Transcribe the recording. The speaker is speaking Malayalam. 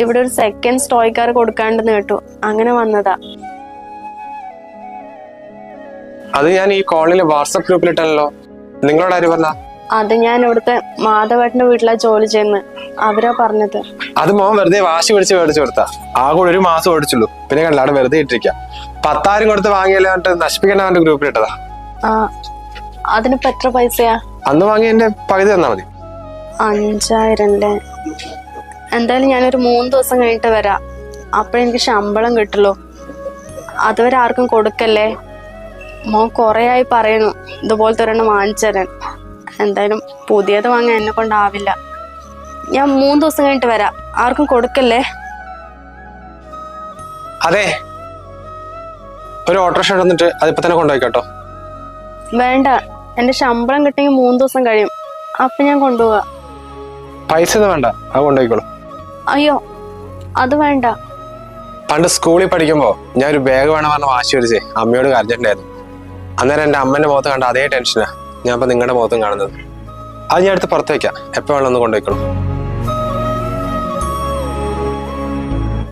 ഇവിടെ ഒരു സെക്കൻഡ് സ്റ്റോയ്ക്കാർ കൊടുക്കാണ്ടെന്ന് കേട്ടു, അങ്ങനെ വന്നതാ. അത് ഞാൻ ഈ കോളനിയിലെ വാട്സപ്പ് ഗ്രൂപ്പിൽ ഇട്ടല്ലോ. നിങ്ങളോട് ആര് പറഞ്ഞ? അത് ഞാൻ ഇവിടുത്തെ മാധവേട്ടന്റെ വീട്ടിലാ ജോലി ചെയ്യുന്നത്, അവരാ പറഞ്ഞത്. അത് മോൻ വെറുതെ വാശി പിടിച്ച് മേടിച്ചു കൊടുത്താ. ആകെ ഒരു മാസം ഓടിച്ചുള്ളൂ. പിന്നെ കണ്ടാണ് വെറുതെ ഇട്ടിരിക്കാം. 10,000 കൊടുത്ത് വാങ്ങിയല്ലാണ്ട് നശിപ്പിക്കണ അവന്റെ ഗ്രൂപ്പിൽ ഇട്ടതാ. ആ, അതിനിപ്പോ എത്ര പൈസയാ? അന്ന് വാങ്ങിയതിന്റെ പകുതി തന്നാ മതി. 5,000 അല്ലേ? എന്തായാലും ഞാനൊരു 3 ദിവസം കഴിഞ്ഞിട്ട് വരാം. അപ്പോഴെനിക്ക് ശമ്പളം കിട്ടുള്ളൂ. അതുവരെ ആർക്കും കൊടുക്കല്ലേ. മോൻ കൊറേ ആയി പറയുന്നു ഇതുപോലത്തെ ഒരെണ്ണം വാങ്ങിച്ചു തരാൻ. എന്തായാലും പുതിയത് വാങ്ങാൻ എന്നെ കൊണ്ടാവില്ല. ഞാൻ 3 ദിവസം കഴിഞ്ഞിട്ട് വരാം. ആർക്കും കൊടുക്കല്ലേ. അതെ, ഒരു ഓട്ടോറിക്ഷ എടുത്തിട്ട് അതിപ്പോ തന്നെ കൊണ്ടുപോയിക്കോട്ടോ. വേണ്ട, എന്റെ ശമ്പളം കിട്ടിയെങ്കിൽ 3 ദിവസം കഴിയും. അപ്പൊ ഞാൻ കൊണ്ടുപോവാ. പൈസ ഒന്നും വേണ്ട, അത് കൊണ്ടുപോയിക്കോളൂ. അയ്യോ, അത് വേണ്ട. പണ്ട് സ്കൂളിൽ പഠിക്കുമ്പോ ഞാൻ ഒരു ബാഗ് വേണം പറഞ്ഞ വാശി പിടിച്ചേ അമ്മയോട് കരഞ്ഞിട്ടുണ്ടായിരുന്നു. അന്നേരം എന്റെ അമ്മന്റെ മുഖത്ത് കണ്ട അതേ ടെൻഷനാ ഞാൻ ഇപ്പൊ നിങ്ങളുടെ മുഖത്തും കാണുന്നത്. അത് ഞാൻ എടുത്ത് പുറത്ത് വെക്കാം. എപ്പോ വേണം ഒന്ന് കൊണ്ടുപോയിക്കോളൂ.